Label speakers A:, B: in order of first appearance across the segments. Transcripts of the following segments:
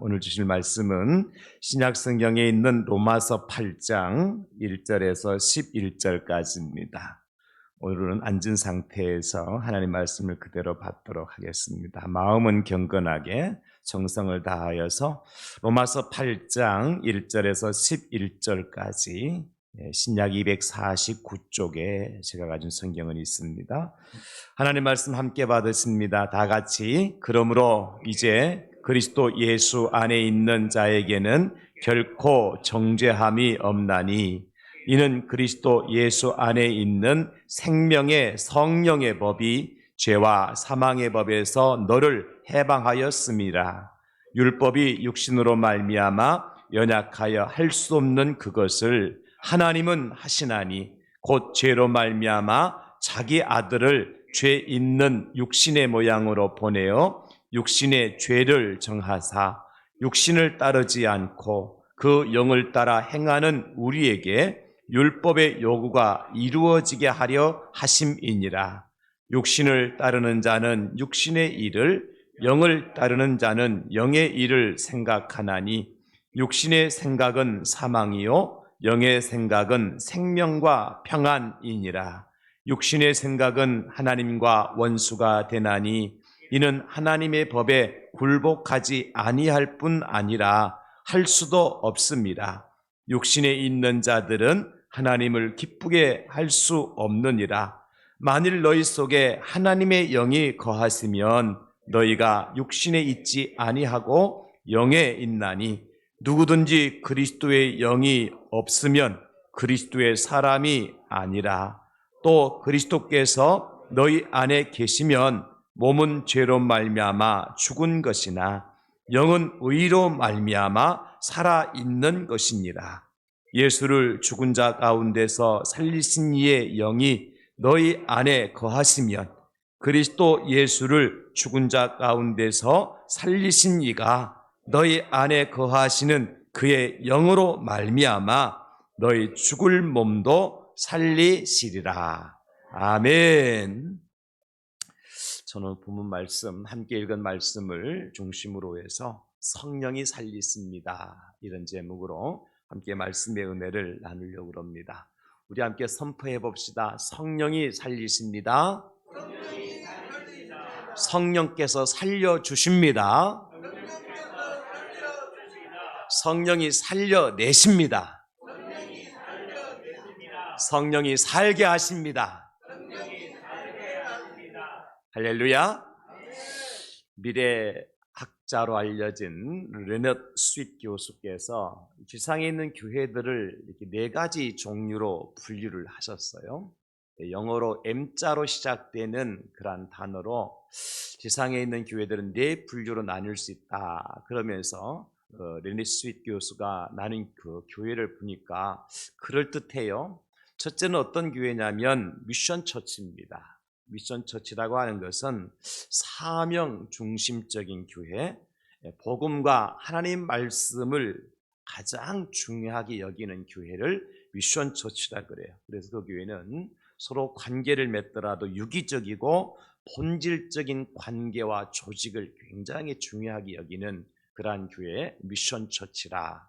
A: 오늘 주실 말씀은 신약 성경에 있는 로마서 8장 1절에서 11절까지입니다. 오늘은 앉은 상태에서 하나님 말씀을 그대로 받도록 하겠습니다. 마음은 경건하게 정성을 다하여서 로마서 8장 1절에서 11절까지 신약 249쪽에 제가 가진 성경은 있습니다. 하나님 말씀 함께 받으십니다. 다 같이. 그러므로 이제 그리스도 예수 안에 있는 자에게는 결코 정죄함이 없나니 이는 그리스도 예수 안에 있는 생명의 성령의 법이 죄와 사망의 법에서 너를 해방하였음이라. 율법이 육신으로 말미암아 연약하여 할 수 없는 그것을 하나님은 하시나니 곧 죄로 말미암아 자기 아들을 죄 있는 육신의 모양으로 보내어 육신의 죄를 정하사 육신을 따르지 않고 그 영을 따라 행하는 우리에게 율법의 요구가 이루어지게 하려 하심이니라. 육신을 따르는 자는 육신의 일을, 영을 따르는 자는 영의 일을 생각하나니 육신의 생각은 사망이요 영의 생각은 생명과 평안이니라. 육신의 생각은 하나님과 원수가 되나니 이는 하나님의 법에 굴복하지 아니할 뿐 아니라 할 수도 없습니다. 육신에 있는 자들은 하나님을 기쁘게 할 수 없느니라. 만일 너희 속에 하나님의 영이 거하시면 너희가 육신에 있지 아니하고 영에 있나니 누구든지 그리스도의 영이 없으면 그리스도의 사람이 아니라. 또 그리스도께서 너희 안에 계시면 몸은 죄로 말미암아 죽은 것이나 영은 의로 말미암아 살아있는 것이니라. 예수를 죽은 자 가운데서 살리신 이의 영이 너희 안에 거하시면 그리스도 예수를 죽은 자 가운데서 살리신 이가 너희 안에 거하시는 그의 영으로 말미암아 너희 죽을 몸도 살리시리라. 아멘. 저는 본문 말씀, 함께 읽은 말씀을 중심으로 해서 성령이 살리십니다, 이런 제목으로 함께 말씀의 은혜를 나누려고 합니다. 우리 함께 선포해 봅시다. 성령이 살리십니다. 성령께서 살려주십니다. 성령이 살려내십니다. 성령이 살게 하십니다. 할렐루야. 미래학자로 알려진 레넛 스윗 교수께서 지상에 있는 교회들을 이렇게 네 가지 종류로 분류를 하셨어요. 영어로 M자로 시작되는 그런 단어로 지상에 있는 교회들은 네 분류로 나눌 수 있다. 그러면서 레넛 스윗 교수가 나눈 그 교회를 보니까 그럴듯해요. 첫째는 어떤 교회냐면 미션 처치입니다. 미션 처치라고 하는 것은 사명 중심적인 교회, 복음과 하나님 말씀을 가장 중요하게 여기는 교회를 미션 처치라 그래요. 그래서 그 교회는 서로 관계를 맺더라도 유기적이고 본질적인 관계와 조직을 굉장히 중요하게 여기는 그러한 교회, 미션 처치라.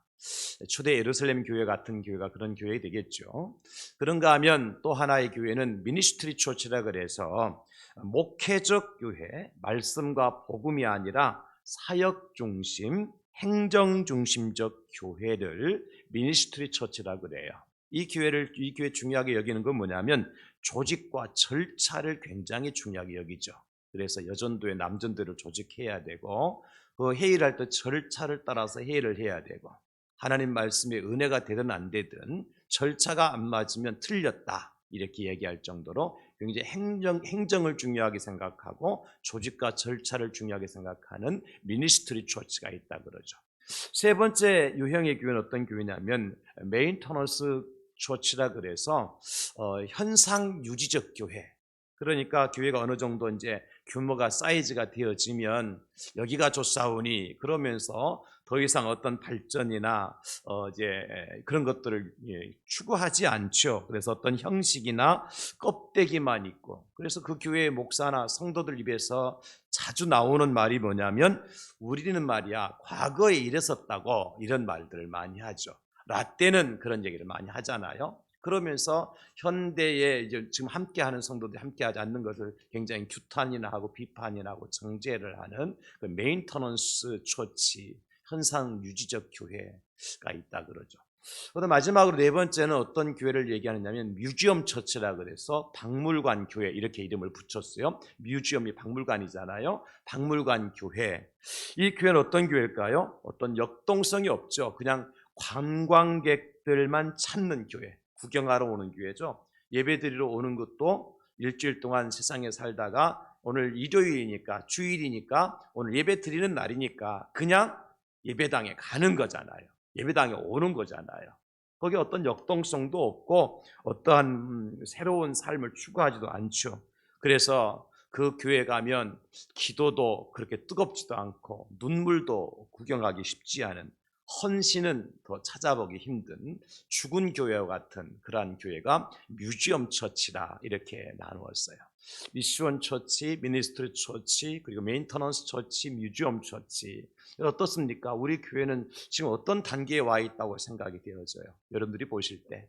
A: 초대 예루살렘 교회 같은 교회가 그런 교회 되겠죠. 그런가 하면 또 하나의 교회는 미니스트리 처치라 그래서 목회적 교회, 말씀과 복음이 아니라 사역 중심, 행정 중심적 교회를 미니스트리 처치라 그래요. 이 교회 중요하게 여기는 건 뭐냐면 조직과 절차를 굉장히 중요하게 여기죠. 그래서 여전도의 남전도를 조직해야 되고 그 회의를 할 때 절차를 따라서 회의를 해야 되고 하나님 말씀에 은혜가 되든 안 되든 절차가 안 맞으면 틀렸다, 이렇게 얘기할 정도로 굉장히 행정을 중요하게 생각하고 조직과 절차를 중요하게 생각하는 미니스트리 처치가 있다 그러죠. 세 번째 유형의 교회는 어떤 교회냐면 메인터넌스 처치라 그래서 현상 유지적 교회. 그러니까 교회가 어느 정도 이제 규모가 사이즈가 되어지면 여기가 좋사오니 그러면서 더 이상 어떤 발전이나 이제 그런 것들을 추구하지 않죠. 그래서 어떤 형식이나 껍데기만 있고, 그래서 그 교회의 목사나 성도들 입에서 자주 나오는 말이 뭐냐면, 우리는 말이야 과거에 이랬었다고, 이런 말들을 많이 하죠. 라떼는 그런 얘기를 많이 하잖아요. 그러면서 현대에 이제 지금 함께하는 성도들이 함께하지 않는 것을 굉장히 규탄이나 하고 비판이나 하고 정죄를 하는 그 메인터넌스 처치, 현상 유지적 교회가 있다 그러죠. 그다음 마지막으로 네 번째는 어떤 교회를 얘기하느냐면 뮤지엄 처치라 그래서 박물관 교회, 이렇게 이름을 붙였어요. 뮤지엄이 박물관이잖아요. 박물관 교회. 이 교회는 어떤 교회일까요? 어떤 역동성이 없죠. 그냥 관광객들만 찾는 교회, 구경하러 오는 교회죠. 예배드리러 오는 것도 일주일 동안 세상에 살다가 오늘 일요일이니까, 주일이니까, 오늘 예배 드리는 날이니까 그냥 예배당에 가는 거잖아요. 예배당에 오는 거잖아요. 거기에 어떤 역동성도 없고 어떠한 새로운 삶을 추구하지도 않죠. 그래서 그 교회 가면 기도도 그렇게 뜨겁지도 않고 눈물도 구경하기 쉽지 않은, 헌신은 더 찾아보기 힘든 죽은 교회와 같은 그러한 교회가 뮤지엄 처치다, 이렇게 나누었어요. 미션 처치, 미니스트리 처치, 그리고 메인터넌스 처치, 뮤지엄 처치. 어떻습니까? 우리 교회는 지금 어떤 단계에 와 있다고 생각이 되어져요? 여러분들이 보실 때.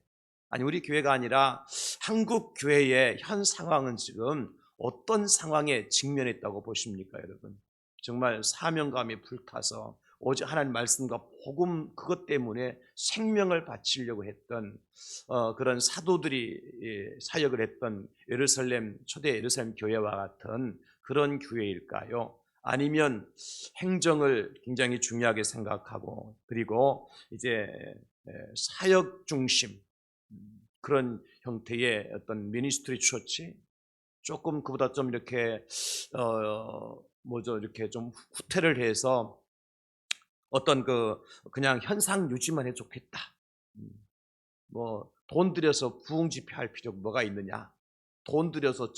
A: 아니, 우리 교회가 아니라 한국 교회의 현 상황은 지금 어떤 상황에 직면했다고 보십니까, 여러분? 정말 사명감이 불타서 오직 하나님 말씀과 복음, 그것 때문에 생명을 바치려고 했던 그런 사도들이 사역을 했던 예루살렘, 초대 예루살렘 교회와 같은 그런 교회일까요? 아니면 행정을 굉장히 중요하게 생각하고, 그리고 이제 사역 중심 그런 형태의 어떤 미니스트리 처치, 조금 그보다 좀 이렇게 이렇게 좀 후퇴를 해서 어떤 그냥 현상 유지만 해 좋겠다. 돈 들여서 부흥 집회할 필요가 뭐가 있느냐? 돈 들여서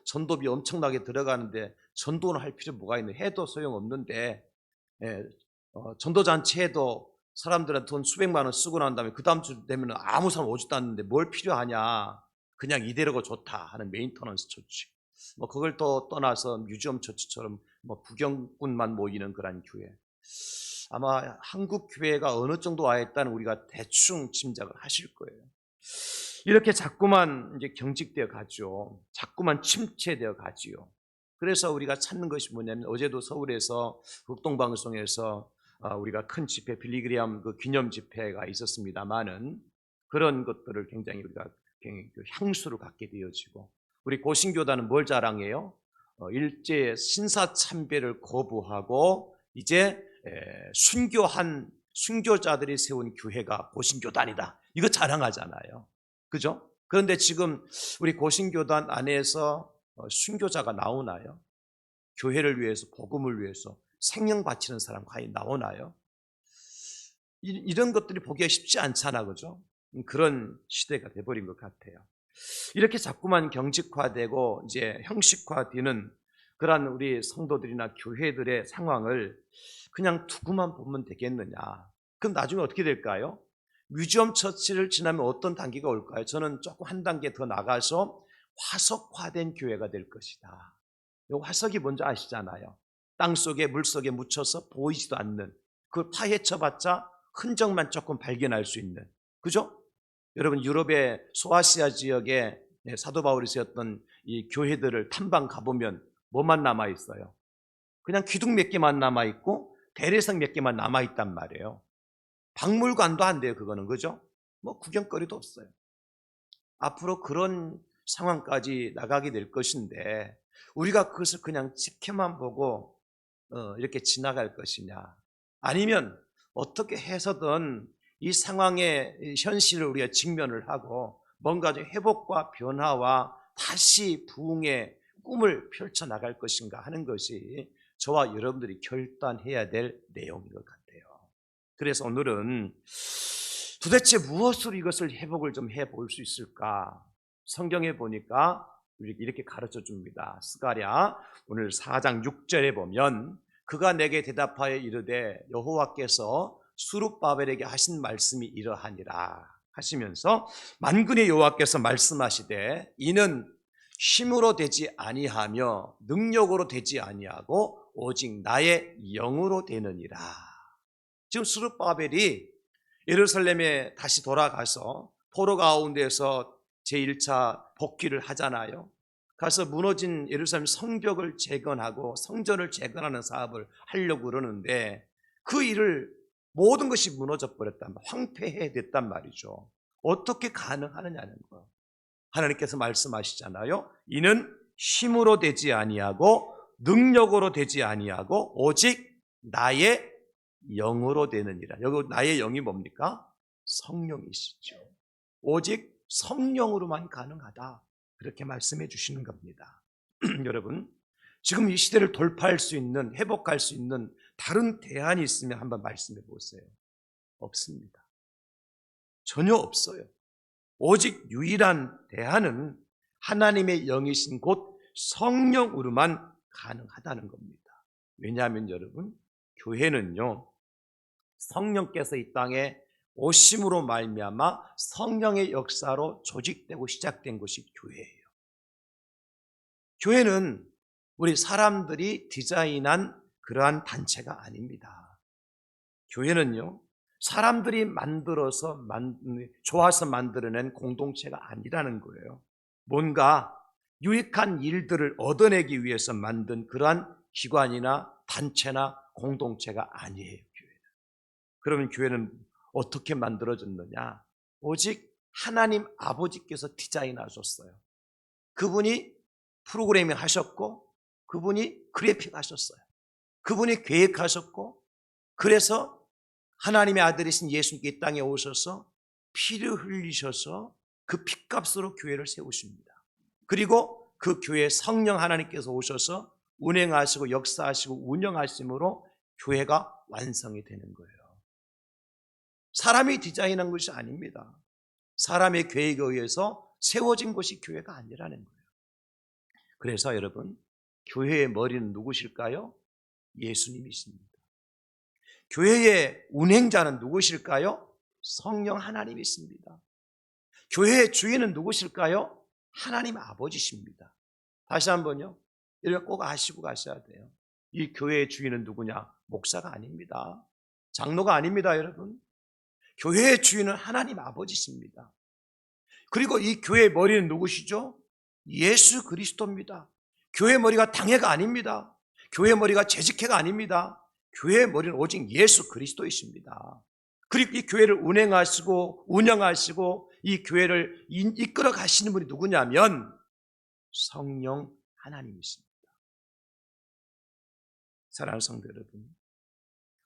A: 전도비 엄청나게 들어가는데 전도는 할 필요 뭐가 있느냐? 해도 소용없는데, 전도잔치 해도 사람들한테 돈 수백만 원 쓰고 난 다음에 그 다음 주 되면 아무 사람 오지도 않는데 뭘 필요하냐? 그냥 이대로가 좋다 하는 메인터넌스 처치. 그걸 또 떠나서 뮤지엄 처치처럼 구경꾼만 모이는 그런 교회. 아마 한국 교회가 어느 정도 와 있다는 우리가 대충 짐작을 하실 거예요. 이렇게 자꾸만 이제 경직되어 가죠. 자꾸만 침체되어 가지요. 그래서 우리가 찾는 것이 뭐냐면, 어제도 서울에서 극동방송에서 우리가 큰 집회, 빌리그리암 그 기념 집회가 있었습니다만은, 그런 것들을 굉장히 우리가 굉장히 향수를 갖게 되어지고, 우리 고신교단은 뭘 자랑해요? 일제 신사참배를 거부하고 이제 순교자들이 세운 교회가 고신교단이다, 이거 자랑하잖아요. 그죠? 그런데 지금 우리 고신교단 안에서 순교자가 나오나요? 교회를 위해서, 복음을 위해서 생명 바치는 사람 과연 나오나요? 이런 것들이 보기가 쉽지 않잖아, 그죠? 그런 시대가 돼버린 것 같아요. 이렇게 자꾸만 경직화되고 이제 형식화되는 그러한 우리 성도들이나 교회들의 상황을 그냥 두고만 보면 되겠느냐? 그럼 나중에 어떻게 될까요? 뮤지엄 처치를 지나면 어떤 단계가 올까요? 저는 조금 한 단계 더 나가서 화석화된 교회가 될 것이다. 이 화석이 뭔지 아시잖아요. 땅 속에, 물 속에 묻혀서 보이지도 않는, 그걸 파헤쳐봤자 흔적만 조금 발견할 수 있는, 그죠? 여러분, 유럽의 소아시아 지역에 사도 바울이 세웠던 이 교회들을 탐방 가보면 뭐만 남아있어요? 그냥 기둥 몇 개만 남아있고 대리석 몇 개만 남아있단 말이에요. 박물관도 안 돼요, 그거는. 그죠? 구경거리도 없어요. 앞으로 그런 상황까지 나가게 될 것인데, 우리가 그것을 그냥 지켜만 보고 이렇게 지나갈 것이냐, 아니면 어떻게 해서든 이 상황의 현실을 우리가 직면을 하고 뭔가 좀 회복과 변화와 다시 부흥의 꿈을 펼쳐나갈 것인가 하는 것이 저와 여러분들이 결단해야 될 내용인 것 같아요. 그래서 오늘은 도대체 무엇으로 이것을 회복을 좀 해볼 수 있을까? 성경에 보니까 이렇게 가르쳐 줍니다. 스가랴 오늘 4장 6절에 보면 그가 내게 대답하여 이르되 여호와께서 수룹바벨에게 하신 말씀이 이러하니라 하시면서 만군의 여호와께서 말씀하시되 이는 힘으로 되지 아니하며 능력으로 되지 아니하고 오직 나의 영으로 되느니라. 지금 수룹바벨이 예루살렘에 다시 돌아가서 포로 가운데서 제1차 복귀를 하잖아요. 가서 무너진 예루살렘 성벽을 재건하고 성전을 재건하는 사업을 하려고 그러는데 그 일을 모든 것이 무너져 버렸단 말, 황폐해됐단 말이죠. 어떻게 가능하느냐는 거. 하나님께서 말씀하시잖아요. 이는 힘으로 되지 아니하고 능력으로 되지 아니하고 오직 나의 영으로 되느니라. 여기 나의 영이 뭡니까? 성령이시죠. 오직 성령으로만 가능하다. 그렇게 말씀해 주시는 겁니다. 여러분, 지금 이 시대를 돌파할 수 있는, 회복할 수 있는 다른 대안이 있으면 한번 말씀해 보세요. 없습니다. 전혀 없어요. 오직 유일한 대안은 하나님의 영이신 곧 성령으로만 가능하다는 겁니다. 왜냐하면 여러분, 교회는요, 성령께서 이 땅에 오심으로 말미암아 성령의 역사로 조직되고 시작된 것이 교회예요. 교회는 우리 사람들이 디자인한 그러한 단체가 아닙니다. 교회는요, 사람들이 만들어서 좋아서 만들어낸 공동체가 아니라는 거예요. 뭔가 유익한 일들을 얻어내기 위해서 만든 그러한 기관이나 단체나 공동체가 아니에요. 교회는. 그러면 교회는 어떻게 만들어졌느냐? 오직 하나님 아버지께서 디자인하셨어요. 그분이 프로그래밍 하셨고 그분이 그래픽 하셨어요. 그분이 계획하셨고 그래서 하나님의 아들이신 예수님께 이 땅에 오셔서 피를 흘리셔서 그 핏값으로 교회를 세우십니다. 그리고 그 교회에 성령 하나님께서 오셔서 운행하시고 역사하시고 운영하심으로 교회가 완성이 되는 거예요. 사람이 디자인한 것이 아닙니다. 사람의 계획에 의해서 세워진 것이 교회가 아니라는 거예요. 그래서 여러분, 교회의 머리는 누구실까요? 예수님이십니다. 교회의 운행자는 누구실까요? 성령 하나님이십니다. 교회의 주인은 누구실까요? 하나님 아버지십니다. 다시 한번요. 이렇게 꼭 아시고 가셔야 돼요. 이 교회의 주인은 누구냐? 목사가 아닙니다. 장로가 아닙니다, 여러분. 교회의 주인은 하나님 아버지십니다. 그리고 이 교회의 머리는 누구시죠? 예수 그리스도입니다. 교회의 머리가 당회가 아닙니다. 교회의 머리가 재직회가 아닙니다. 교회의 머리는 오직 예수 그리스도이십니다. 그리고 이 교회를 운행하시고 운영하시고 이 교회를 이끌어 가시는 분이 누구냐면 성령 하나님이십니다. 사랑하는 성도 여러분,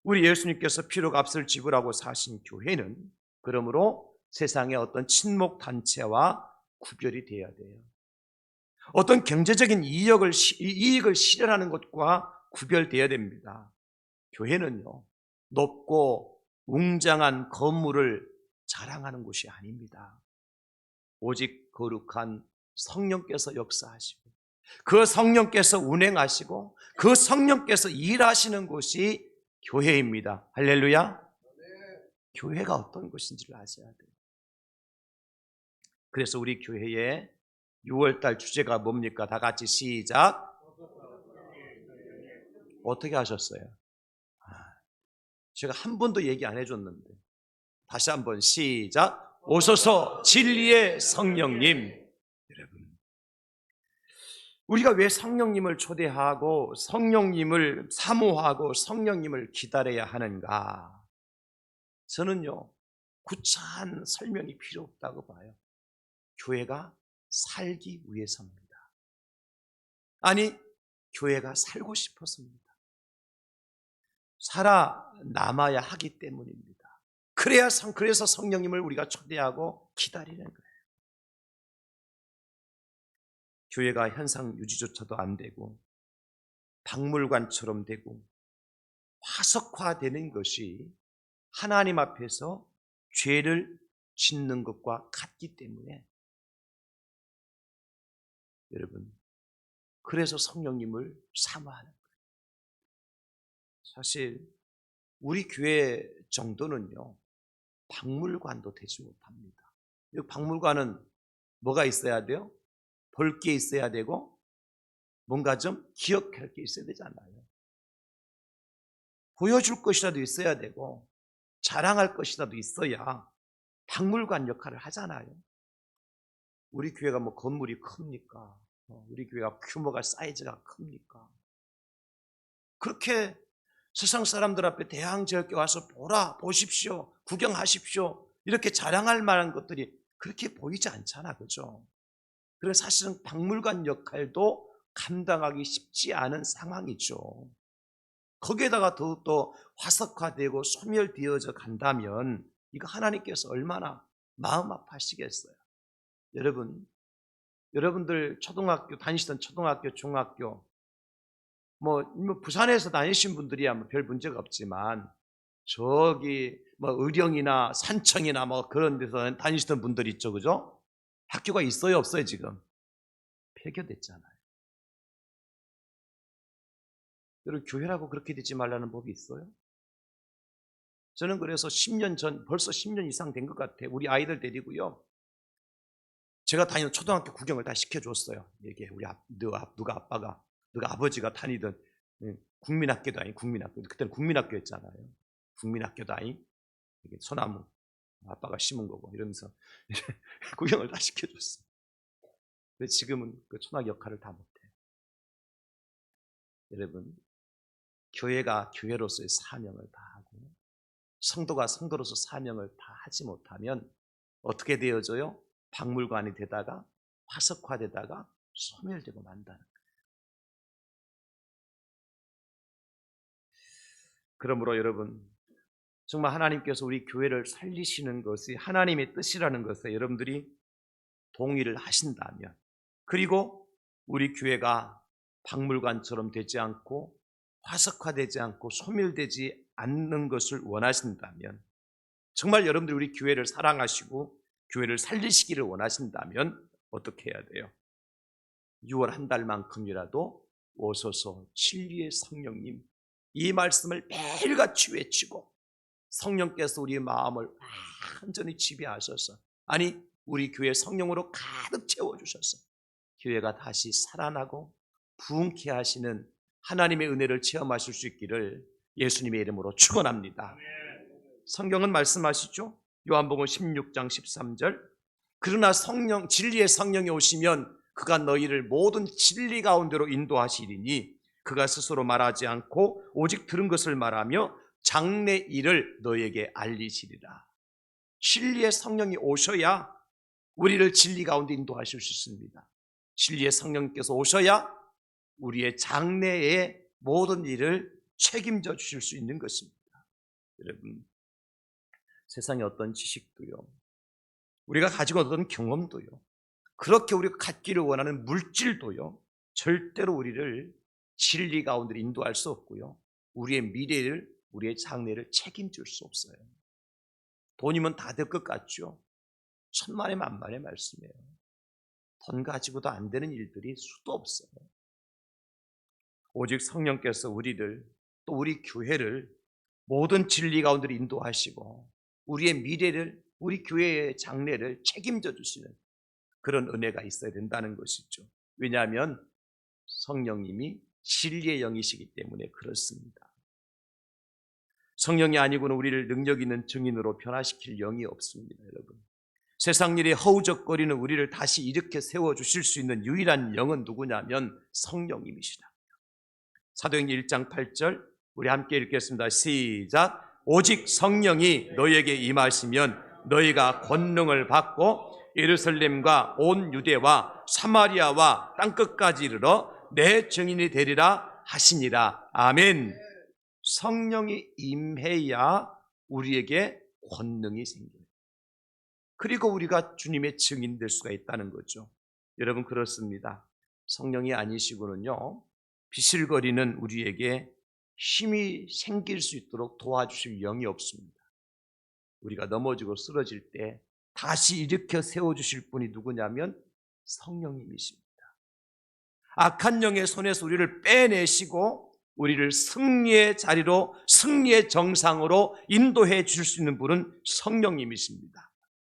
A: 우리 예수님께서 피로 값을 지불하고 사신 교회는 그러므로 세상의 어떤 친목 단체와 구별이 되어야 돼요. 어떤 경제적인 이익을 실현하는 것과 구별되어야 됩니다. 교회는요, 높고 웅장한 건물을 자랑하는 곳이 아닙니다. 오직 거룩한 성령께서 역사하시고 그 성령께서 운행하시고 그 성령께서 일하시는 곳이 교회입니다. 할렐루야. 교회가 어떤 곳인지를 아셔야 돼요. 그래서 우리 교회의 6월달 주제가 뭡니까? 다 같이 시작. 어떻게 하셨어요? 제가 한 번도 얘기 안 해줬는데 다시 한번 시작. 오소서 진리의 성령님. 여러분, 우리가 왜 성령님을 초대하고 성령님을 사모하고 성령님을 기다려야 하는가? 저는요, 구차한 설명이 필요 없다고 봐요. 교회가 살기 위해서입니다. 아니, 교회가 살고 싶어서입니다. 살아남아야 하기 때문입니다. 그래서 성령님을 우리가 초대하고 기다리는 거예요. 교회가 현상 유지조차도 안 되고 박물관처럼 되고 화석화되는 것이 하나님 앞에서 죄를 짓는 것과 같기 때문에 여러분, 그래서 성령님을 사모하는 거예요. 사실 우리 교회 정도는요, 박물관도 되지 못합니다. 이 박물관은 뭐가 있어야 돼요? 볼 게 있어야 되고 뭔가 좀 기억할 게 있어야 되잖아요. 보여줄 것이라도 있어야 되고 자랑할 것이라도 있어야 박물관 역할을 하잖아요. 우리 교회가 뭐 건물이 큽니까? 우리 교회가 규모가 사이즈가 큽니까? 그렇게 세상 사람들 앞에 대항제할게 와서 보라, 보십시오, 구경하십시오 이렇게 자랑할 만한 것들이 그렇게 보이지 않잖아, 그죠? 그래서 사실은 박물관 역할도 감당하기 쉽지 않은 상황이죠. 거기에다가 더욱더 화석화되고 소멸되어져 간다면 이거 하나님께서 얼마나 마음 아파하시겠어요. 여러분들 초등학교 다니시던 초등학교, 중학교 뭐 부산에서 다니신 분들이야 뭐 별 문제가 없지만 저기 뭐 의령이나 산청이나 뭐 그런 데서 다니시던 분들 있죠, 그죠? 학교가 있어요, 없어요 지금? 폐교됐잖아요. 여러분 교회라고 그렇게 되지 말라는 법이 있어요? 저는 그래서 10년 전, 벌써 10년 이상 된 것 같아요. 우리 아이들 데리고요. 제가 다니는 초등학교 구경을 다 시켜줬어요. 이게 우리 누가 아버지가 다니던 국민학교도 아닌 국민학교. 그때는 국민학교였잖아요. 국민학교도 아닌 이게 소나무 아빠가 심은 거고 이러면서 구경을 다 시켜줬어요. 근데 지금은 그 초등학교 역할을 다 못해요. 여러분, 교회가 교회로서의 사명을 다하고 성도가 성도로서 사명을 다하지 못하면 어떻게 되어져요? 박물관이 되다가 화석화되다가 소멸되고 만다는 거예요. 그러므로 여러분, 정말 하나님께서 우리 교회를 살리시는 것이 하나님의 뜻이라는 것에 여러분들이 동의를 하신다면, 그리고 우리 교회가 박물관처럼 되지 않고 화석화되지 않고 소멸되지 않는 것을 원하신다면, 정말 여러분들이 우리 교회를 사랑하시고 교회를 살리시기를 원하신다면 어떻게 해야 돼요? 6월 한 달만큼이라도 오소서 진리의 성령님, 이 말씀을 매일같이 외치고 성령께서 우리의 마음을 완전히 지배하셔서, 아니 우리 교회 성령으로 가득 채워주셔서 교회가 다시 살아나고 부흥케 하시는 하나님의 은혜를 체험하실 수 있기를 예수님의 이름으로 축원합니다. 성경은 말씀하시죠. 요한복음 16장 13절, 그러나 성령, 진리의 성령이 오시면 그가 너희를 모든 진리 가운데로 인도하시리니 그가 스스로 말하지 않고 오직 들은 것을 말하며 장래 일을 너희에게 알리시리라. 진리의 성령이 오셔야 우리를 진리 가운데 인도하실 수 있습니다. 진리의 성령께서 오셔야 우리의 장래의 모든 일을 책임져 주실 수 있는 것입니다. 여러분, 세상의 어떤 지식도요, 우리가 가지고 어떤 경험도요, 그렇게 우리가 갖기를 원하는 물질도요, 절대로 우리를 진리 가운데 인도할 수 없고요, 우리의 미래를, 우리의 장래를 책임질 수 없어요. 돈이면 다 될 것 같죠? 천만의 만만의 말씀이에요. 돈 가지고도 안 되는 일들이 수도 없어요. 오직 성령께서 우리를, 또 우리 교회를 모든 진리 가운데 인도하시고 우리의 미래를, 우리 교회의 장래를 책임져 주시는 그런 은혜가 있어야 된다는 것이죠. 왜냐하면 성령님이 진리의 영이시기 때문에 그렇습니다. 성령이 아니고는 우리를 능력 있는 증인으로 변화시킬 영이 없습니다, 여러분. 세상 일에 허우적거리는 우리를 다시 일으켜 세워주실 수 있는 유일한 영은 누구냐면 성령님이시다. 사도행전 1장 8절 우리 함께 읽겠습니다. 시작. 오직 성령이 너희에게 임하시면 너희가 권능을 받고 예루살렘과 온 유대와 사마리아와 땅끝까지 이르러 내 증인이 되리라 하시니라. 아멘. 성령이 임해야 우리에게 권능이 생겨요. 그리고 우리가 주님의 증인 될 수가 있다는 거죠. 여러분, 그렇습니다. 성령이 아니시고는요, 비실거리는 우리에게 힘이 생길 수 있도록 도와주실 영이 없습니다. 우리가 넘어지고 쓰러질 때 다시 일으켜 세워주실 분이 누구냐면 성령님이십니다. 악한 영의 손에서 우리를 빼내시고 우리를 승리의 자리로, 승리의 정상으로 인도해 주실 수 있는 분은 성령님이십니다.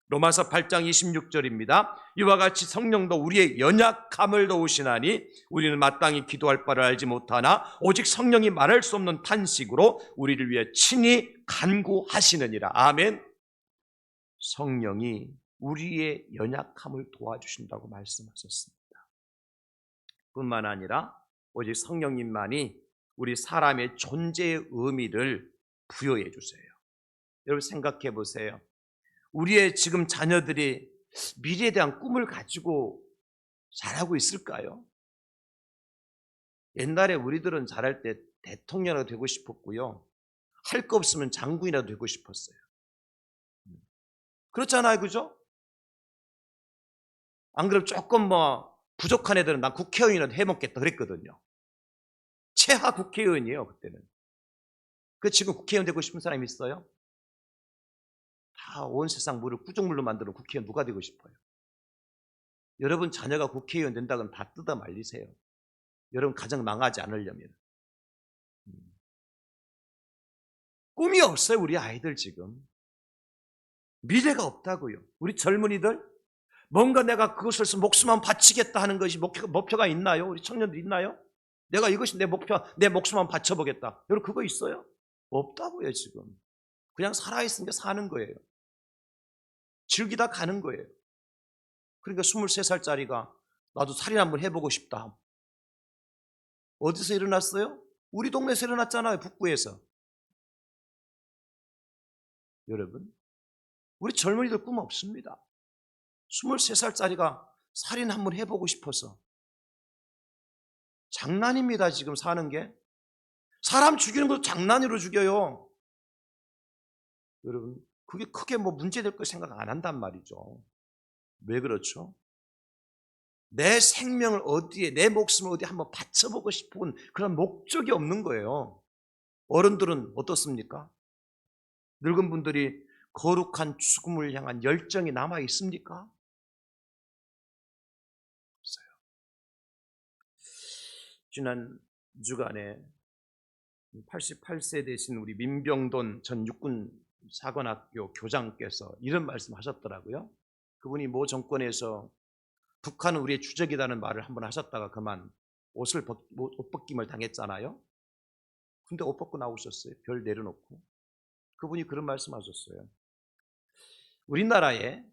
A: 로마서 8장 26절입니다. 이와 같이 성령도 우리의 연약함을 도우시나니 우리는 마땅히 기도할 바를 알지 못하나 오직 성령이 말할 수 없는 탄식으로 우리를 위해 친히 간구하시느니라. 아멘. 성령이 우리의 연약함을 도와주신다고 말씀하셨습니다. 뿐만 아니라 오직 성령님만이 우리 사람의 존재의 의미를 부여해 주세요. 여러분 생각해 보세요. 우리의 지금 자녀들이 미래에 대한 꿈을 가지고 자라고 있을까요? 옛날에 우리들은 자랄 때 대통령이라도 되고 싶었고요. 할 거 없으면 장군이라도 되고 싶었어요. 그렇잖아요, 그죠? 안 그러면 조금 부족한 애들은 난 국회의원이라도 해먹겠다 그랬거든요. 최하 국회의원이에요, 그때는. 그 지금 국회의원 되고 싶은 사람이 있어요? 다 온 세상 물을 구정물로 만드는 국회의원 누가 되고 싶어요? 여러분 자녀가 국회의원 된다면 다 뜯어 말리세요. 여러분 가정 망하지 않으려면. 꿈이 없어요, 우리 아이들 지금. 미래가 없다고요. 우리 젊은이들 뭔가 내가 그것을 목숨만 바치겠다 하는 것이 목표가 있나요? 우리 청년들 있나요? 내가 이것이 내 목표, 내 목숨만 바쳐보겠다. 여러분 그거 있어요? 없다고요 지금. 그냥 살아있으니까 사는 거예요. 즐기다 가는 거예요. 그러니까 23살짜리가 나도 살인 한번 해보고 싶다. 어디서 일어났어요? 우리 동네에서 일어났잖아요. 북구에서. 여러분 우리 젊은이들 꿈 없습니다. 23살짜리가 살인 한번 해보고 싶어서. 장난입니다 지금 사는 게. 사람 죽이는 것도 장난으로 죽여요. 여러분 그게 크게 문제될 거 생각 안 한단 말이죠. 왜 그렇죠? 내 생명을 어디에, 내 목숨을 어디에 한번 바쳐보고 싶은 그런 목적이 없는 거예요. 어른들은 어떻습니까? 늙은 분들이 거룩한 죽음을 향한 열정이 남아 있습니까? 없어요. 지난 주간에 88세 되신 우리 민병돈 전 육군 사관학교 교장께서 이런 말씀하셨더라고요. 그분이 모 정권에서 북한은 우리의 주적이라는 말을 한번 하셨다가 그만 옷 벗김을 당했잖아요. 근데 옷 벗고 나오셨어요. 별 내려놓고. 그분이 그런 말씀하셨어요. 우리나라에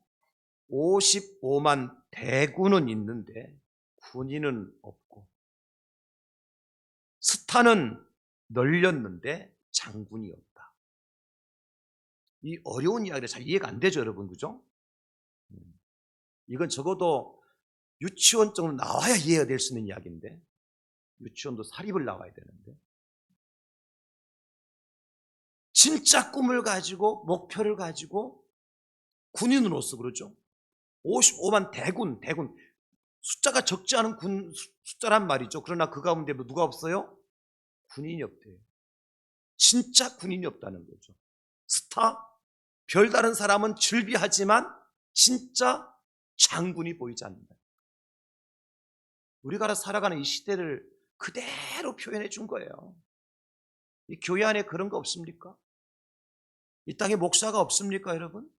A: 55만 대군은 있는데 군인은 없고 스타는 널렸는데 장군이 없다. 이 어려운 이야기가 잘 이해가 안 되죠, 여러분, 그죠? 이건 적어도 유치원 정도 나와야 이해가 될 수 있는 이야기인데 유치원도 사립을 나와야 되는데 진짜 꿈을 가지고 목표를 가지고 군인으로서 그러죠. 55만 대군 숫자가 적지 않은 군 숫자란 말이죠. 그러나 그 가운데 누가 없어요? 군인이 없대요. 진짜 군인이 없다는 거죠. 스타 별다른 사람은 즐비하지만 진짜 장군이 보이지 않는다. 우리가 살아가는 이 시대를 그대로 표현해 준 거예요. 이 교회 안에 그런 거 없습니까? 이 땅에 목사가 없습니까, 여러분?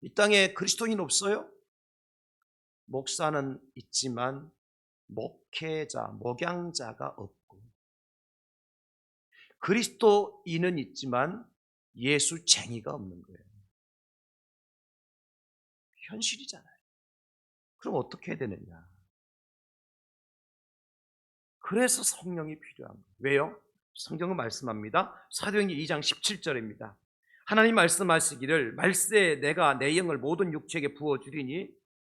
A: 이 땅에 그리스도인 없어요? 목사는 있지만 목회자, 목양자가 없고 그리스도인은 있지만 예수쟁이가 없는 거예요. 현실이잖아요. 그럼 어떻게 해야 되느냐? 그래서 성령이 필요한 거예요. 왜요? 성경은 말씀합니다. 사도행전 2장 17절입니다. 하나님 말씀하시기를 말세에 내가 내 영을 모든 육체에게 부어주리니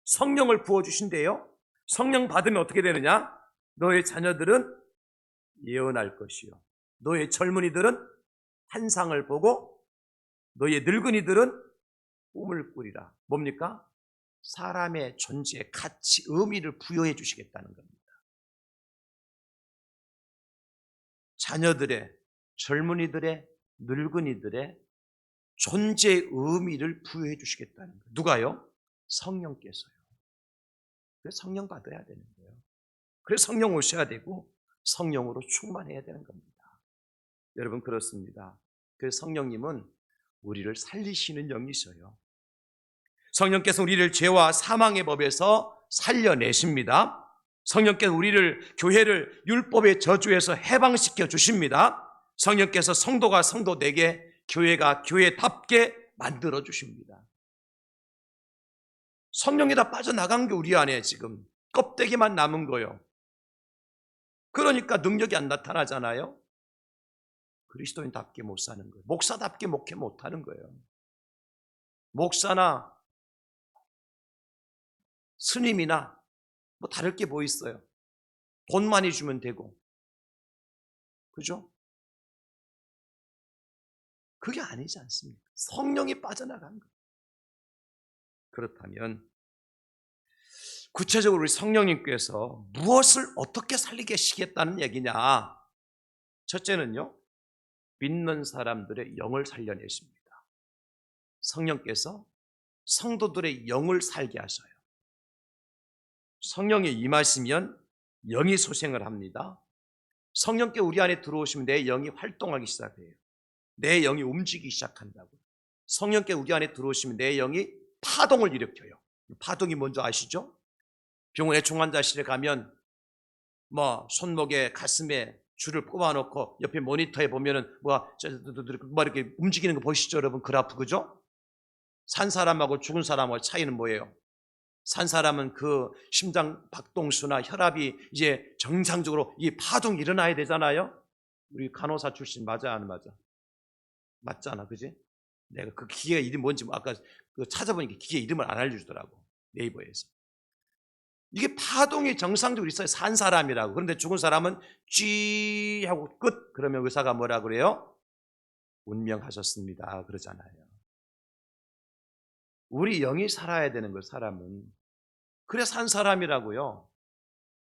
A: 성령을 부어주신대요. 성령 받으면 어떻게 되느냐? 너의 자녀들은 예언할 것이요. 너의 젊은이들은 환상을 보고 너의 늙은이들은 꿈을 꾸리라. 뭡니까? 사람의 존재에 가치, 의미를 부여해 주시겠다는 겁니다. 자녀들의, 젊은이들의, 늙은이들의 존재의 의미를 부여해 주시겠다는 거예요. 누가요? 성령께서요. 그래서 성령 받아야 되는 거예요. 그래서 성령 오셔야 되고 성령으로 충만해야 되는 겁니다. 여러분 그렇습니다. 그래서 성령님은 우리를 살리시는 영이셔요. 성령께서 우리를 죄와 사망의 법에서 살려내십니다. 성령께서 우리를 교회를 율법의 저주에서 해방시켜 주십니다. 성령께서 성도가 성도되게 교회가 교회답게 만들어 주십니다. 성령이 다 빠져나간 게 우리 안에 지금 껍데기만 남은 거예요. 그러니까 능력이 안 나타나잖아요. 그리스도인답게 못 사는 거예요. 목사답게 목회 못하는 거예요. 목사나 스님이나 뭐 다를 게 뭐 있어요. 돈 많이 주면 되고, 그죠? 그게 아니지 않습니까? 성령이 빠져나간 거예요. 그렇다면 구체적으로 우리 성령님께서 무엇을 어떻게 살리게 하시겠다는 얘기냐? 첫째는요, 믿는 사람들의 영을 살려내십니다. 성령께서 성도들의 영을 살게 하셔요. 성령이 임하시면 영이 소생을 합니다. 성령께 우리 안에 들어오시면 내 영이 활동하기 시작해요. 내 영이 움직이기 시작한다고. 성령께 우리 안에 들어오시면 내 영이 파동을 일으켜요. 파동이 뭔지 아시죠? 병원의 중환자실에 가면 뭐 손목에 가슴에 줄을 뽑아놓고 옆에 모니터에 보면은 이렇게 움직이는 거 보시죠, 여러분? 그래프, 그죠? 산 사람하고 죽은 사람하고 차이는 뭐예요? 산 사람은 그 심장 박동수나 혈압이 이제 정상적으로 이 파동이 일어나야 되잖아요. 우리 간호사 출신 맞아, 안 맞아? 맞잖아, 그지? 내가 그 기계 이름 뭔지 아까 찾아보니까 기계 이름을 안 알려주더라고, 네이버에서. 이게 파동이 정상적으로 있어요. 산 사람이라고. 그런데 죽은 사람은 쥐 하고 끝. 그러면 의사가 뭐라 그래요? 운명하셨습니다 그러잖아요. 우리 영이 살아야 되는 거예요, 사람은. 그래 산 사람이라고요.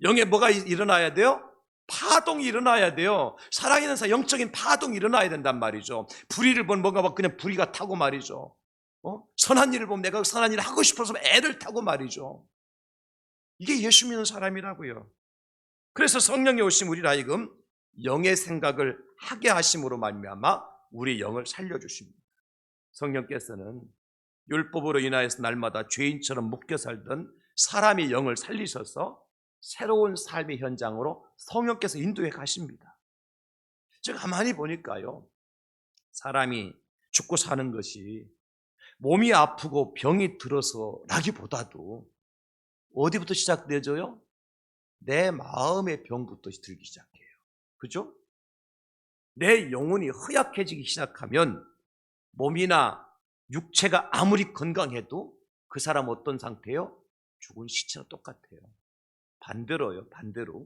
A: 영에 뭐가 일어나야 돼요? 파동이 일어나야 돼요. 살아있는 사람 영적인 파동이 일어나야 된단 말이죠. 불의를 보면 뭔가 막 그냥 불의가 타고 말이죠. 선한 일을 보면 내가 선한 일을 하고 싶어서 애를 타고 말이죠. 이게 예수 믿는 사람이라고요. 그래서 성령이 오심 우리 하여금 영의 생각을 하게 하심으로 말미암아 우리 영을 살려주십니다. 성령께서는 율법으로 인하여서 날마다 죄인처럼 묶여 살던 사람의 영을 살리셔서 새로운 삶의 현장으로 성령께서 인도해 가십니다. 제가 가만히 보니까요, 사람이 죽고 사는 것이 몸이 아프고 병이 들어서라기보다도 어디부터 시작되죠요? 내 마음의 병부터 들기 시작해요. 그죠? 내 영혼이 허약해지기 시작하면 몸이나 육체가 아무리 건강해도 그 사람 어떤 상태예요? 죽은 시체와 똑같아요. 반대로요, 반대로.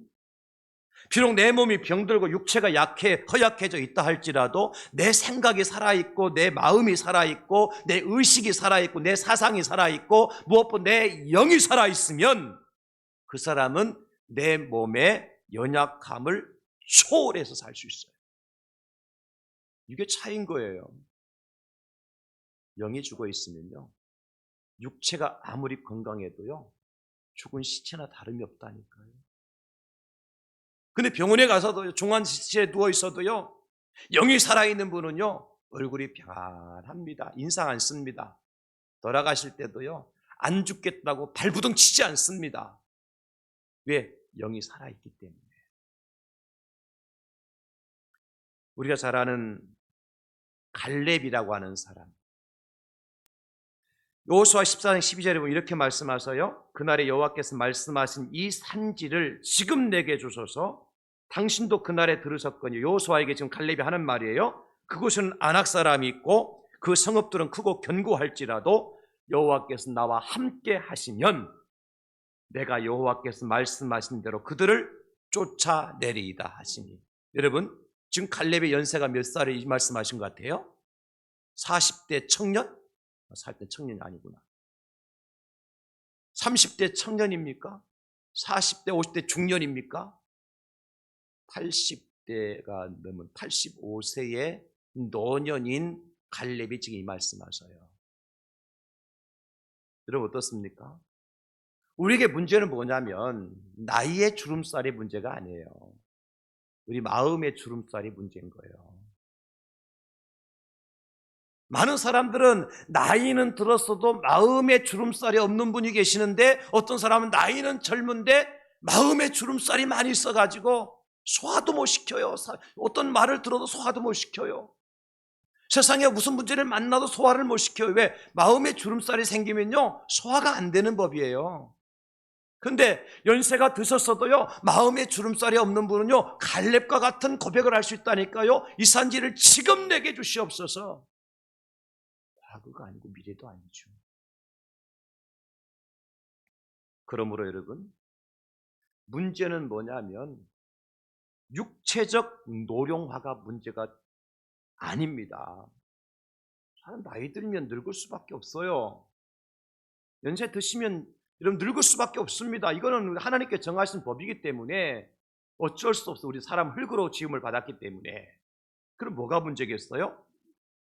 A: 비록 내 몸이 병들고 육체가 약해 허약해져 있다 할지라도 내 생각이 살아있고 내 마음이 살아있고 내 의식이 살아있고 내 사상이 살아있고 무엇보다 내 영이 살아있으면 그 사람은 내 몸의 연약함을 초월해서 살 수 있어요. 이게 차이인 거예요. 영이 죽어 있으면요, 육체가 아무리 건강해도요 죽은 시체나 다름이 없다니까요. 근데 병원에 가서도 중환시체에 누워 있어도요, 영이 살아있는 분은요 얼굴이 평안합니다. 인상 안 씁니다. 돌아가실 때도요 안 죽겠다고 발부둥 치지 않습니다. 왜? 영이 살아있기 때문에. 우리가 잘 아는 갈렙이라고 하는 사람, 여호수아 14장 12절에 보면 이렇게 말씀하셔요. 그날에 여호와께서 말씀하신 이 산지를 지금 내게 주소서. 당신도 그날에 들으셨거니. 여호수아에게 지금 갈렙이 하는 말이에요. 그곳은 아낙 사람이 있고 그 성읍들은 크고 견고할지라도 여호와께서 나와 함께 하시면 내가 여호와께서 말씀하신 대로 그들을 쫓아내리이다 하시니. 여러분 지금 갈렙의 연세가 몇 살에 이 말씀하신 것 같아요? 40대 청년? 40대 청년이 아니구나. 30대 청년입니까? 40대 50대 중년입니까? 80대가 넘은 85세의 노년인 갈렙이 지금 이 말씀하셔요. 여러분 어떻습니까? 우리에게 문제는 뭐냐면 나이의 주름살이 문제가 아니에요. 우리 마음의 주름살이 문제인 거예요. 많은 사람들은 나이는 들었어도 마음의 주름살이 없는 분이 계시는데, 어떤 사람은 나이는 젊은데 마음의 주름살이 많이 있어가지고 소화도 못 시켜요. 어떤 말을 들어도 소화도 못 시켜요. 세상에 무슨 문제를 만나도 소화를 못 시켜요. 왜? 마음의 주름살이 생기면요, 소화가 안 되는 법이에요. 근데 연세가 드셨어도요, 마음의 주름살이 없는 분은요, 갈렙과 같은 고백을 할 수 있다니까요. 이 산지를 지금 내게 주시옵소서. 과거가 아니고 미래도 아니죠. 그러므로 여러분, 문제는 뭐냐면 육체적 노령화가 문제가 아닙니다. 사람 나이 들면 늙을 수밖에 없어요. 연세 드시면 여러분 늙을 수밖에 없습니다. 이거는 하나님께 정하신 법이기 때문에 어쩔 수 없어. 우리 사람 흙으로 지음을 받았기 때문에. 그럼 뭐가 문제겠어요?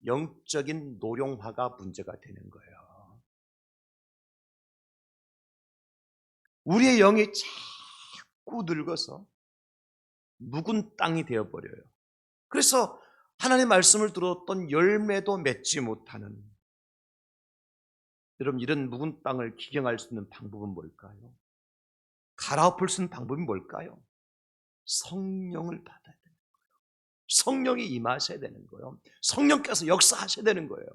A: 영적인 노령화가 문제가 되는 거예요. 우리의 영이 자꾸 늙어서 묵은 땅이 되어버려요. 그래서 하나님의 말씀을 들었던 열매도 맺지 못하는, 여러분 이런 묵은 땅을 기경할 수 있는 방법은 뭘까요? 갈아엎을 수 있는 방법이 뭘까요? 성령을 받아야 되는 거예요. 성령이 임하셔야 되는 거예요. 성령께서 역사하셔야 되는 거예요.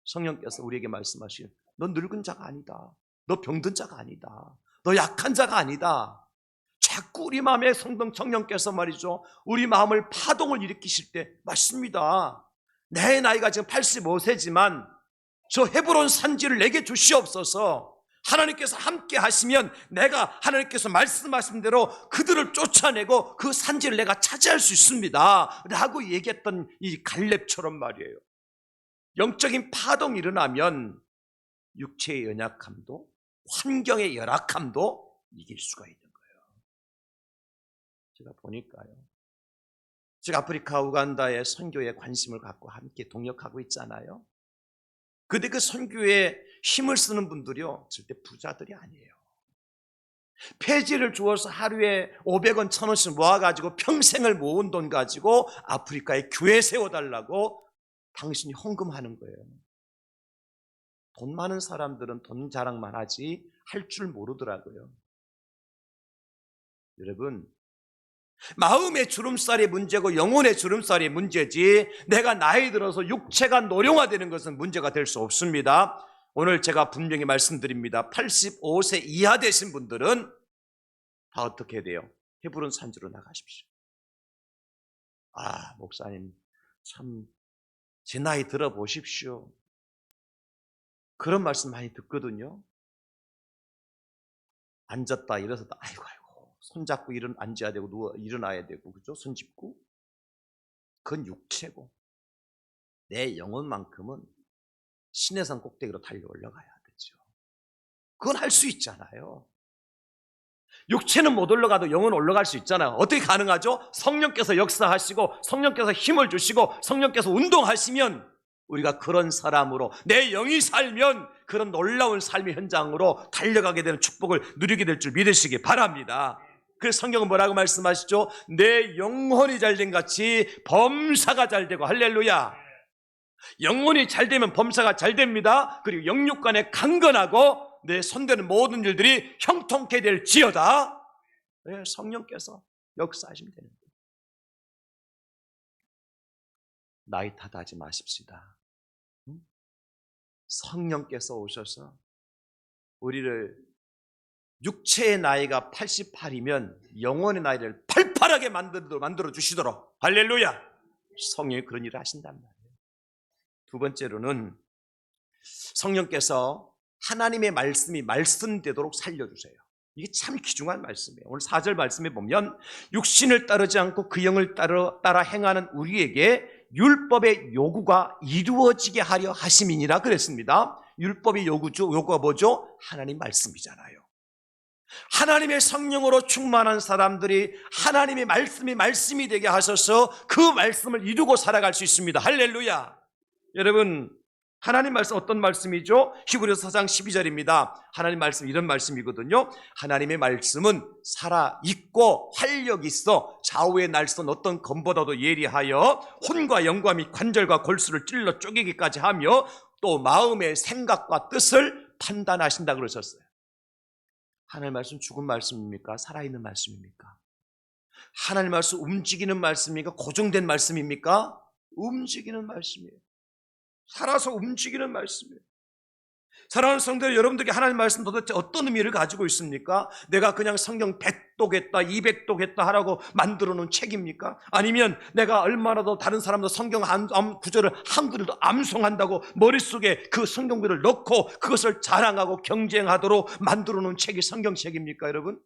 A: 성령께서 우리에게 말씀하시는, 너 늙은 자가 아니다. 너 병든 자가 아니다. 너 약한 자가 아니다. 자꾸 우리 마음에 성령께서 말이죠, 우리 마음을 파동을 일으키실 때, 맞습니다. 내 나이가 지금 85세지만 저 헤브론 산지를 내게 주시옵소서. 하나님께서 함께 하시면 내가 하나님께서 말씀하신 대로 그들을 쫓아내고 그 산지를 내가 차지할 수 있습니다 라고 얘기했던 이 갈렙처럼 말이에요. 영적인 파동이 일어나면 육체의 연약함도 환경의 열악함도 이길 수가 있는 거예요. 제가 보니까요, 제가 아프리카 우간다의 선교에 관심을 갖고 함께 동역하고 있잖아요. 근데 그 선교에 힘을 쓰는 분들이요, 절대 부자들이 아니에요. 폐지를 주어서 하루에 500원, 1000원씩 모아가지고 평생을 모은 돈 가지고 아프리카에 교회 세워달라고 당신이 헌금하는 거예요. 돈 많은 사람들은 돈 자랑만 하지 할 줄 모르더라고요. 여러분, 마음의 주름살이 문제고 영혼의 주름살이 문제지, 내가 나이 들어서 육체가 노령화되는 것은 문제가 될 수 없습니다. 오늘 제가 분명히 말씀드립니다. 85세 이하 되신 분들은 다 어떻게 돼요? 헤브론 산지로 나가십시오. 아, 목사님 참 제 나이 들어보십시오. 그런 말씀 많이 듣거든요. 앉았다 일어섰다, 아이고 손잡고 앉아야 되고 일어나야 되고, 그죠? 손 짚고. 그건 육체고, 내 영혼만큼은 신의 산 꼭대기로 달려 올라가야 되죠. 그건 할 수 있잖아요. 육체는 못 올라가도 영은 올라갈 수 있잖아요. 어떻게 가능하죠? 성령께서 역사하시고 성령께서 힘을 주시고 성령께서 운동하시면 우리가 그런 사람으로, 내 영이 살면 그런 놀라운 삶의 현장으로 달려가게 되는 축복을 누리게 될 줄 믿으시기 바랍니다. 그래서 성경은 뭐라고 말씀하시죠? 내 영혼이 잘된 같이 범사가 잘되고, 할렐루야. 영혼이 잘되면 범사가 잘됩니다. 그리고 영육간에 강건하고 내 손대는 모든 일들이 형통케 될지어다. 네, 성령께서 역사하시면 되는 거예요. 나이 탓하지 마십시다. 성령께서 오셔서 우리를, 육체의 나이가 88이면 영혼의 나이를 팔팔하게 만들어 주시도록, 할렐루야, 성령이 그런 일을 하신단 말이에요. 두 번째로는 성령께서 하나님의 말씀이 말씀되도록 살려주세요. 이게 참 귀중한 말씀이에요. 오늘 4절 말씀에 보면 육신을 따르지 않고 그 영을 따라 행하는 우리에게 율법의 요구가 이루어지게 하려 하심이니라 그랬습니다. 율법의 요구가 뭐죠? 하나님 말씀이잖아요. 하나님의 성령으로 충만한 사람들이 하나님의 말씀이 되게 하셔서 그 말씀을 이루고 살아갈 수 있습니다. 할렐루야. 여러분, 하나님 말씀 어떤 말씀이죠? 히브리서 4장 12절입니다. 하나님 말씀 이런 말씀이거든요. 하나님의 말씀은 살아있고 활력이 있어 좌우의 날선 어떤 검보다도 예리하여 혼과 영과 및 관절과 골수를 찔러 쪼개기까지 하며 또 마음의 생각과 뜻을 판단하신다 그러셨어요. 하나님 말씀 죽은 말씀입니까? 살아있는 말씀입니까? 하나님 말씀 움직이는 말씀입니까? 고정된 말씀입니까? 움직이는 말씀이에요. 살아서 움직이는 말씀이에요. 사랑하는 성도들, 여러분들께 하나님 말씀 도대체 어떤 의미를 가지고 있습니까? 내가 그냥 성경 100독했다 200독했다 하라고 만들어 놓은 책입니까? 아니면 내가 얼마나 더 다른 사람도 성경 구절을 한글도 암송한다고 머릿속에 그 성경들을 넣고 그것을 자랑하고 경쟁하도록 만들어 놓은 책이 성경책입니까, 여러분?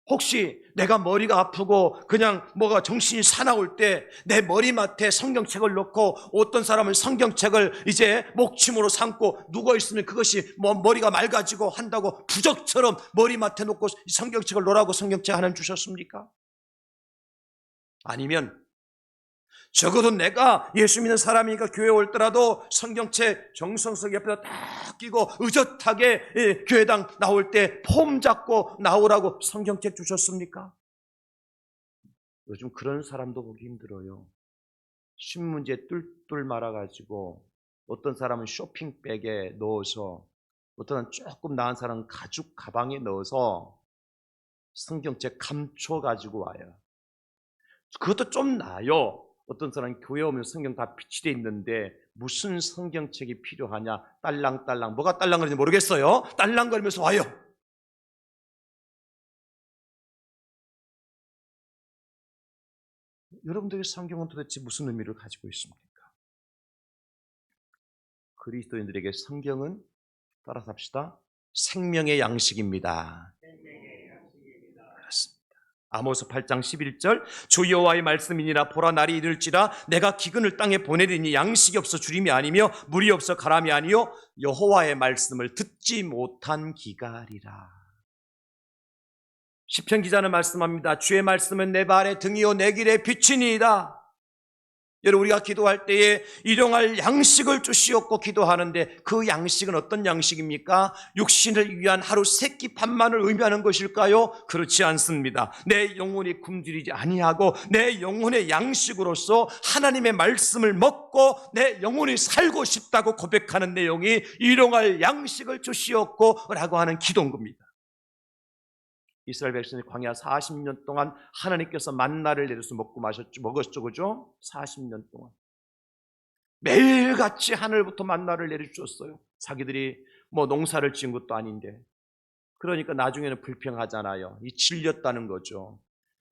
A: 혹시 내가 머리가 아프고 그냥 뭐가 정신이 사나울 때 내 머리맡에 성경책을 놓고 어떤 사람은 성경책을 이제 목침으로 삼고 누워있으면 그것이 뭐 머리가 맑아지고 한다고 부적처럼 머리맡에 놓고 성경책을 놓으라고 성경책 하나 주셨습니까? 아니면 적어도 내가 예수 믿는 사람이니까 교회 올 때라도 성경책 정성석 옆에다 딱 끼고 의젓하게 교회당 나올 때 폼 잡고 나오라고 성경책 주셨습니까? 요즘 그런 사람도 보기 힘들어요. 신문지에 뚫뚫 말아가지고 어떤 사람은 쇼핑백에 넣어서 어떤 조금 나은 사람은 가죽 가방에 넣어서 성경책 감춰가지고 와요. 그것도 좀 나아요. 어떤 사람은 교회 오면 성경 다 비치돼 있는데 무슨 성경책이 필요하냐, 딸랑딸랑, 뭐가 딸랑거리는지 모르겠어요. 딸랑거리면서 와요. 여러분들의 성경은 도대체 무슨 의미를 가지고 있습니까? 그리스도인들에게 성경은, 따라서 합시다, 생명의 양식입니다. 그렇습니다. 아모스 8장 11절, 주 여호와의 말씀이니라. 보라, 날이 이를지라 내가 기근을 땅에 보내리니 양식이 없어 주림이 아니며 물이 없어 가람이 아니요 여호와의 말씀을 듣지 못한 기갈이라. 시편 기자는 말씀합니다. 주의 말씀은 내 발의 등이요 내 길의 빛이니이다. 여러분, 우리가 기도할 때에 일용할 양식을 주시옵고 기도하는데 그 양식은 어떤 양식입니까? 육신을 위한 하루 세 끼 밥만을 의미하는 것일까요? 그렇지 않습니다. 내 영혼이 굶주리지 아니하고 내 영혼의 양식으로서 하나님의 말씀을 먹고 내 영혼이 살고 싶다고 고백하는 내용이 일용할 양식을 주시옵고 라고 하는 기도인 겁니다. 이스라엘 백성이 광야 40년 동안 하나님께서 만나를 내려서 먹었죠, 그죠? 40년 동안 매일같이 하늘부터 만나를 내려주셨어요. 자기들이 뭐 농사를 지은 것도 아닌데. 그러니까 나중에는 불평하잖아요. 이 질렸다는 거죠.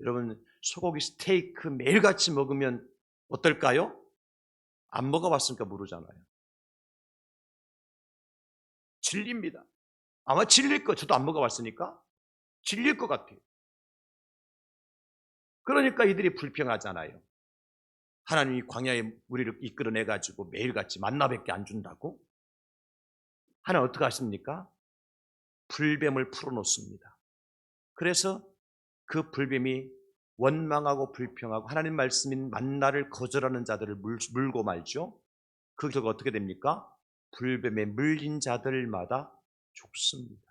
A: 여러분, 소고기 스테이크 매일같이 먹으면 어떨까요? 안 먹어봤으니까 모르잖아요. 질립니다. 아마 질릴 거, 저도 안 먹어봤으니까 질릴 것 같아요. 그러니까 이들이 불평하잖아요. 하나님이 광야에 우리를 이끌어내가지고 매일같이 만나밖에 안 준다고? 하나님 어떻게 하십니까? 불뱀을 풀어놓습니다. 그래서 그 불뱀이 원망하고 불평하고 하나님 말씀인 만나를 거절하는 자들을 물고 말죠. 그 결과 어떻게 됩니까? 불뱀에 물린 자들마다 죽습니다.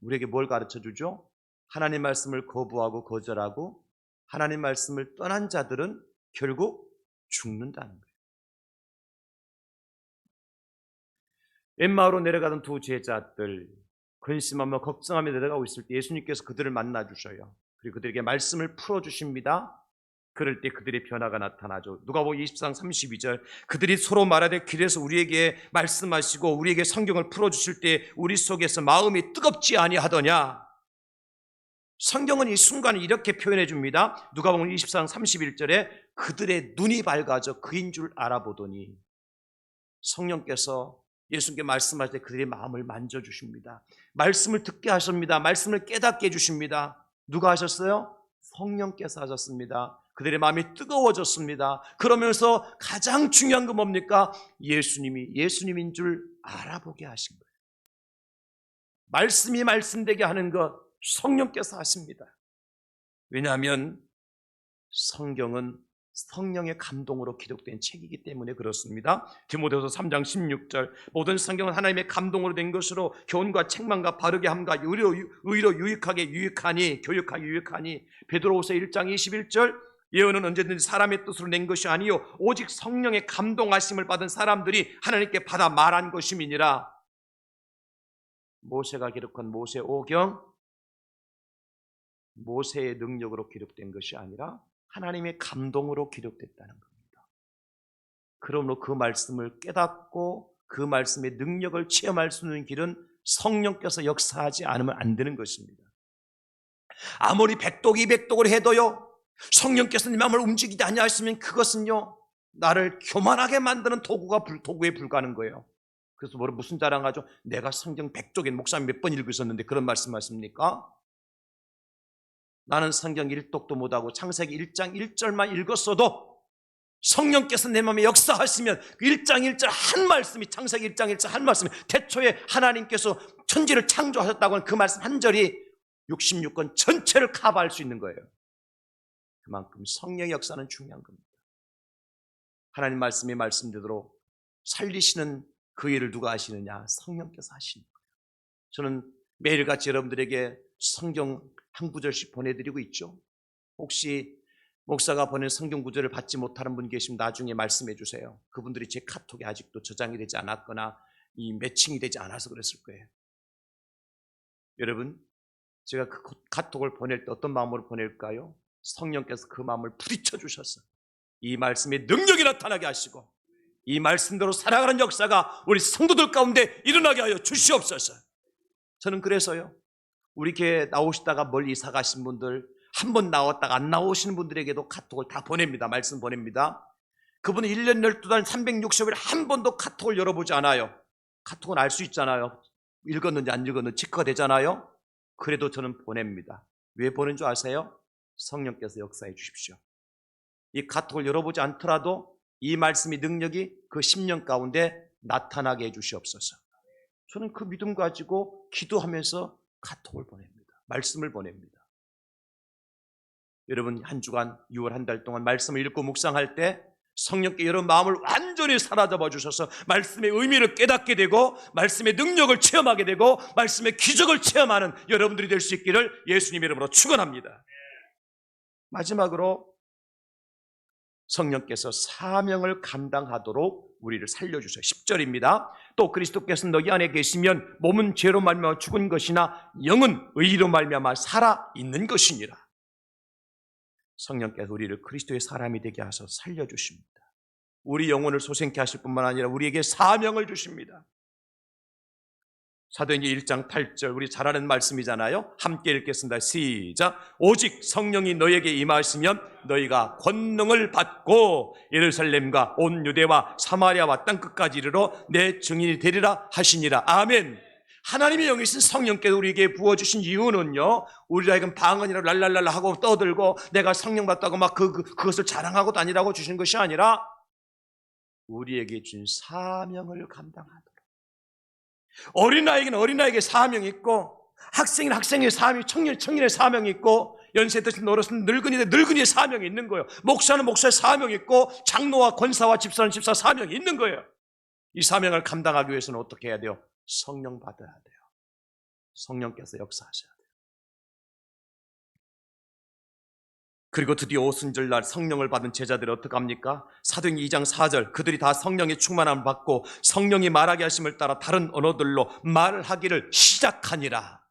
A: 우리에게 뭘 가르쳐주죠? 하나님 말씀을 거부하고 거절하고 하나님 말씀을 떠난 자들은 결국 죽는다는 거예요. 엠마오로 내려가던 두 제자들, 근심하며 걱정하며 내려가고 있을 때 예수님께서 그들을 만나 주셔요. 그리고 그들에게 말씀을 풀어주십니다. 그럴 때 그들의 변화가 나타나죠. 누가복음 20장 32절, 그들이 서로 말하되 길에서 우리에게 말씀하시고 우리에게 성경을 풀어주실 때 우리 속에서 마음이 뜨겁지 아니하더냐. 성경은 이 순간을 이렇게 표현해 줍니다. 누가복음 20장 31절에 그들의 눈이 밝아져 그인 줄 알아보더니, 성령께서 예수님께 말씀할 때 그들의 마음을 만져주십니다. 말씀을 듣게 하십니다. 말씀을 깨닫게 해주십니다. 누가 하셨어요? 성령께서 하셨습니다. 그들의 마음이 뜨거워졌습니다. 그러면서 가장 중요한 건 뭡니까? 예수님이 예수님인 줄 알아보게 하신 거예요. 말씀이 말씀되게 하는 것 성령께서 하십니다. 왜냐하면 성경은 성령의 감동으로 기록된 책이기 때문에 그렇습니다. 디모데후서 3장 16절 모든 성경은 하나님의 감동으로 된 것으로 교훈과 책망과 바르게 함과 의로 유익하게 유익하니 교육하게 유익하니 베드로후서 1장 21절 예언은 언제든지 사람의 뜻으로 낸 것이 아니요 오직 성령의 감동하심을 받은 사람들이 하나님께 받아 말한 것임이니라. 모세가 기록한 모세 오경 모세의 능력으로 기록된 것이 아니라 하나님의 감동으로 기록됐다는 겁니다. 그러므로 그 말씀을 깨닫고 그 말씀의 능력을 체험할 수 있는 길은 성령께서 역사하지 않으면 안 되는 것입니다. 아무리 백독 이백독을 해도요 성령께서 네 마음을 움직이지 아니하시면 그것은요 나를 교만하게 만드는 도구에 불과한 거예요. 그래서 무슨 자랑하죠? 내가 성경 100쪽에 목사님 몇 번 읽으셨는데 그런 말씀하십니까? 나는 성경 1독도 못하고 창세기 1장 1절만 읽었어도 성령께서 내 마음에 역사하시면 그 1장 1절 한 말씀이 창세기 1장 1절 한 말씀이 태초에 하나님께서 천지를 창조하셨다고 하는 그 말씀 한 절이 66권 전체를 커버할 수 있는 거예요. 그만큼 성령의 역사는 중요한 겁니다. 하나님 말씀이 말씀대로 살리시는 그 일을 누가 하시느냐? 성령께서 하시는 거예요. 저는 매일같이 여러분들에게 성경 한 구절씩 보내드리고 있죠. 혹시 목사가 보낸 성경 구절을 받지 못하는 분 계시면 나중에 말씀해 주세요. 그분들이 제 카톡에 아직도 저장이 되지 않았거나 이 매칭이 되지 않아서 그랬을 거예요. 여러분, 제가 그 카톡을 보낼 때 어떤 마음으로 보낼까요? 성령께서 그 마음을 부딪혀 주셔서 이 말씀의 능력이 나타나게 하시고 이 말씀대로 살아가는 역사가 우리 성도들 가운데 일어나게 하여 주시옵소서. 저는 그래서요 우리 교회 나오시다가 멀리 이사 가신 분들, 한 번 나왔다가 안 나오시는 분들에게도 카톡을 다 보냅니다. 말씀 보냅니다. 그분은 1년 12달 360일 한 번도 카톡을 열어보지 않아요. 카톡은 알 수 있잖아요. 읽었는지 안 읽었는지 체크가 되잖아요. 그래도 저는 보냅니다. 왜 보낸 줄 아세요? 성령께서 역사해 주십시오. 이 카톡을 열어보지 않더라도 이 말씀의 능력이 그 10년 가운데 나타나게 해 주시옵소서. 저는 그 믿음 가지고 기도하면서 카톡을 보냅니다. 말씀을 보냅니다. 여러분 한 주간 6월 한 달 동안 말씀을 읽고 묵상할 때 성령께 여러분 마음을 완전히 사로잡아 주셔서 말씀의 의미를 깨닫게 되고 말씀의 능력을 체험하게 되고 말씀의 기적을 체험하는 여러분들이 될 수 있기를 예수님 이름으로 축원합니다. 마지막으로 성령께서 사명을 감당하도록 우리를 살려주셔요. 10절입니다. 또 그리스도께서 너희 안에 계시면 몸은 죄로 말미암아 죽은 것이나 영은 의로 말미암아 살아있는 것이니라. 성령께서 우리를 그리스도의 사람이 되게 하셔서 살려주십니다. 우리 영혼을 소생케 하실 뿐만 아니라 우리에게 사명을 주십니다. 사도행전 1장 8절 우리 잘 아는 말씀이잖아요. 함께 읽겠습니다. 시작. 오직 성령이 너에게 임하시면 너희가 권능을 받고 예루살렘과 온 유대와 사마리아와 땅끝까지 이르러 내 증인이 되리라 하시니라. 아멘. 하나님의 영이신 성령께서 우리에게 부어주신 이유는요 우리가 하여금 방언이라고 랄랄랄라 하고 떠들고 내가 성령 받다고 막 그것을 자랑하고 다니라고 주신 것이 아니라 우리에게 준 사명을 감당하도록. 어린아이에게는 어린아이에게 사명이 있고 학생은 학생의 사명이 청년의 사명이 있고 연세 드신 어르신 늙은이의 늙은이의 사명이 있는 거예요. 목사는 목사의 사명이 있고 장로와 권사와 집사는 집사 사명이 있는 거예요. 이 사명을 감당하기 위해서는 어떻게 해야 돼요? 성령 받아야 돼요. 성령께서 역사하셔야 돼요. 그리고 드디어 오순절날 성령을 받은 제자들이 어떻게 합니까? 사도행전 2장 4절 그들이 다 성령의 충만함을 받고 성령이 말하게 하심을 따라 다른 언어들로 말하기를 시작하니라.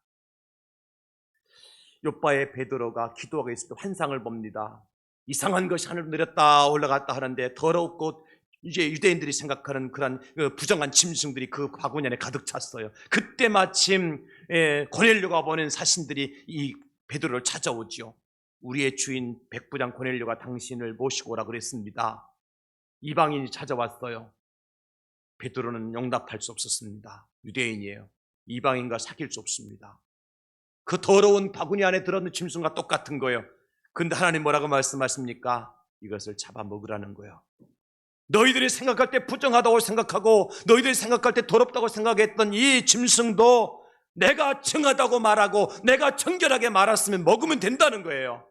A: 요바의 베드로가 기도하고 있을 때 환상을 봅니다. 이상한 것이 하늘로 내렸다 올라갔다 하는데 더럽고 이제 유대인들이 생각하는 그런 부정한 짐승들이 그 바구니 안에 가득 찼어요. 그때 마침 고넬료가 보낸 사신들이 이 베드로를 찾아오지요. 우리의 주인 백부장 고넬료가 당신을 모시고 오라 그랬습니다. 이방인이 찾아왔어요. 베드로는 용납할 수 없었습니다. 유대인이에요. 이방인과 사귈 수 없습니다. 그 더러운 바구니 안에 들어있는 짐승과 똑같은 거예요. 근데 하나님 뭐라고 말씀하십니까? 이것을 잡아먹으라는 거예요. 너희들이 생각할 때 부정하다고 생각하고 너희들이 생각할 때 더럽다고 생각했던 이 짐승도 내가 정하다고 말하고 내가 정결하게 말았으면 먹으면 된다는 거예요.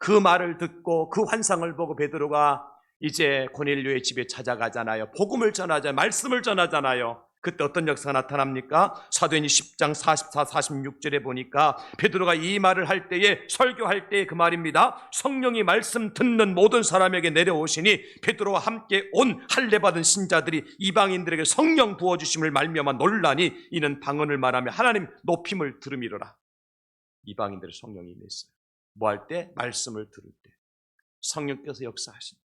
A: 그 말을 듣고 그 환상을 보고 베드로가 이제 고넬료의 집에 찾아가잖아요. 복음을 전하잖아요. 말씀을 전하잖아요. 그때 어떤 역사가 나타납니까? 사도행전 10장 44, 46절에 보니까 베드로가 이 말을 할 때에, 설교할 때에 그 말입니다. 성령이 말씀 듣는 모든 사람에게 내려오시니 베드로와 함께 온 할례 받은 신자들이 이방인들에게 성령 부어주심을 말미암아 놀라니 이는 방언을 말하며 하나님 높임을 들음이로라. 이방인들의 성령이 임했어요. 뭐 할 때? 말씀을 들을 때. 성령께서 역사하십니다.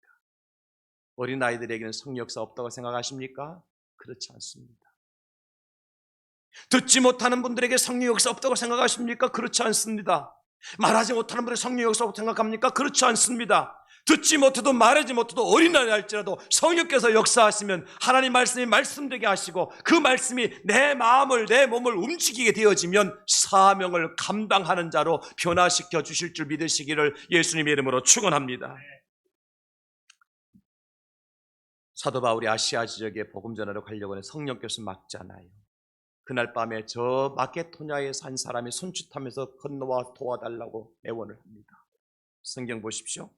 A: 어린아이들에게는 성령 역사 없다고 생각하십니까? 그렇지 않습니다. 듣지 못하는 분들에게 성령 역사 없다고 생각하십니까? 그렇지 않습니다. 말하지 못하는 분들에게 성령 역사 없다고 생각합니까? 그렇지 않습니다. 듣지 못해도 말하지 못해도 어린아이 할지라도 성령께서 역사하시면 하나님 말씀이 말씀되게 하시고 그 말씀이 내 마음을, 내 몸을 움직이게 되어지면 사명을 감당하는 자로 변화시켜 주실 줄 믿으시기를 예수님의 이름으로 축원합니다. 사도 바울이 아시아 지역에 복음 전하러 가려고 하는 성령께서 막잖아요. 그날 밤에 저 마게도냐에서 한 사람이 손짓하면서 건너와 도와달라고 애원을 합니다. 성경 보십시오.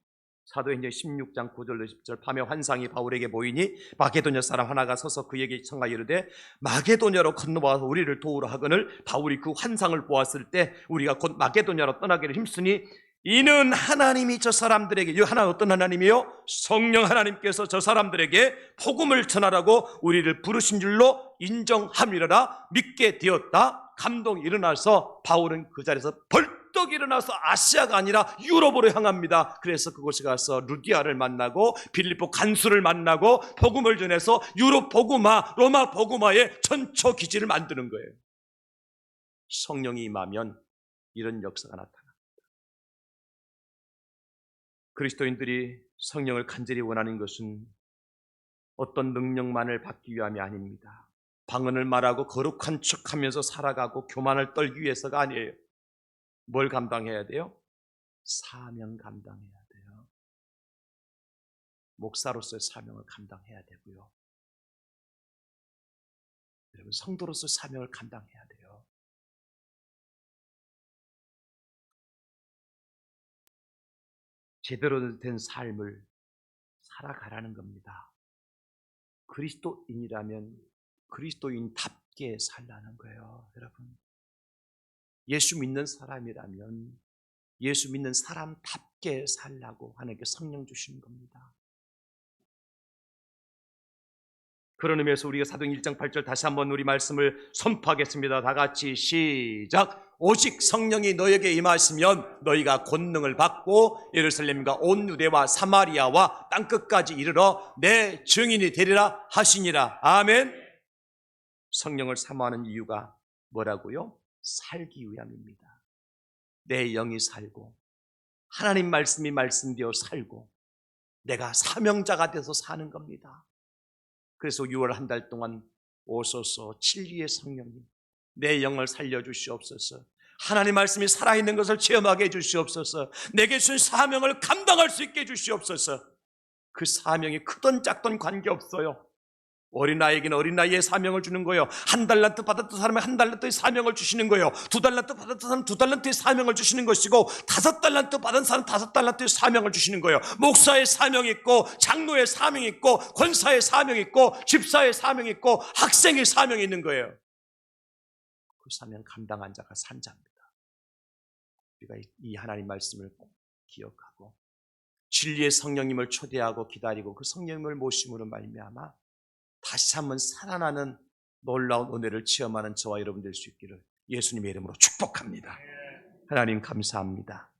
A: 사도행전 16장 9절로 10절. 밤에 환상이 바울에게 보이니 마게도냐 사람 하나가 서서 그에게 청하여 이르되 마게도냐로 건너와서 우리를 도우라 하거늘 바울이 그 환상을 보았을 때 우리가 곧 마게도냐로 떠나기를 힘쓰니 이는 하나님이 저 사람들에게, 이 하나는 어떤 하나님이요? 성령 하나님께서 저 사람들에게 복음을 전하라고 우리를 부르신 줄로 인정함이라 믿게 되었다. 감동이 일어나서 바울은 그 자리에서 벌떡 일어나서 아시아가 아니라 유럽으로 향합니다. 그래서 그곳에 가서 루디아를 만나고 빌립보 간수를 만나고 복음을 전해서 유럽 복음화, 로마 복음화의 전초 기지를 만드는 거예요. 성령이 임하면 이런 역사가 나타납니다. 그리스도인들이 성령을 간절히 원하는 것은 어떤 능력만을 받기 위함이 아닙니다. 방언을 말하고 거룩한 척하면서 살아가고 교만을 떨기 위해서가 아니에요. 뭘 감당해야 돼요? 사명 감당해야 돼요. 목사로서의 사명을 감당해야 되고요. 여러분, 성도로서의 사명을 감당해야 돼요. 제대로 된 삶을 살아가라는 겁니다. 그리스도인이라면 그리스도인답게 살라는 거예요, 여러분. 예수 믿는 사람이라면 예수 믿는 사람답게 살라고 하나님께 성령 주시는 겁니다. 그런 의미에서 우리가 사도행전 1장 8절 다시 한번 우리 말씀을 선포하겠습니다. 다 같이 시작. 오직 성령이 너에게 임하시면 너희가 권능을 받고 예루살렘과 온 유대와 사마리아와 땅끝까지 이르러 내 증인이 되리라 하시니라. 아멘. 성령을 사모하는 이유가 뭐라고요? 살기 위함입니다. 내 영이 살고 하나님 말씀이 말씀되어 살고 내가 사명자가 돼서 사는 겁니다. 그래서 6월 한 달 동안 오소서 진리의 성령님 내 영을 살려주시옵소서. 하나님 말씀이 살아있는 것을 체험하게 해주시옵소서. 내게 주신 사명을 감당할 수 있게 해주시옵소서. 그 사명이 크든 작든 관계없어요. 어린아이에게는 어린아이의 사명을 주는 거예요. 한 달란트 받았던 사람은 한 달란트의 사명을 주시는 거예요. 두 달란트 받았던 사람은 두 달란트의 사명을 주시는 것이고 5달란트 받은 사람은 5달란트의 사명을 주시는 거예요. 목사의 사명이 있고 장로의 사명이 있고 권사의 사명이 있고 집사의 사명이 있고 학생의 사명이 있는 거예요. 그 사명 감당한 자가 산자입니다. 우리가 이 하나님 말씀을 꼭 기억하고 진리의 성령님을 초대하고 기다리고 그 성령님을 모심으로 말미암아 다시 한번 살아나는 놀라운 은혜를 체험하는 저와 여러분 될 수 있기를 예수님의 이름으로 축복합니다. 하나님 감사합니다.